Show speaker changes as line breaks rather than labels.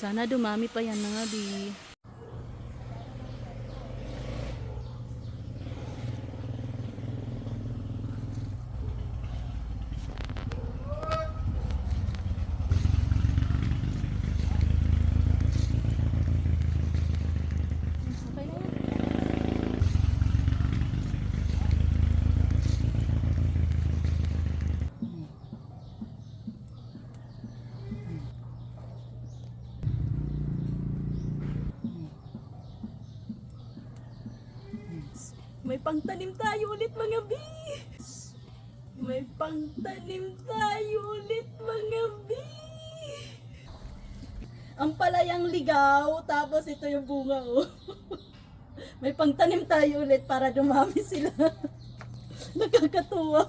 Sana dumami pa yan mga bi. Okay na yan. May pangtanim tayo ulit mga bi. May pangtanim tayo ulit mga bi. Ang palayang ligaw, tapos ito yung bunga oh. May pangtanim tayo ulit para dumami sila. Nakakatuwa.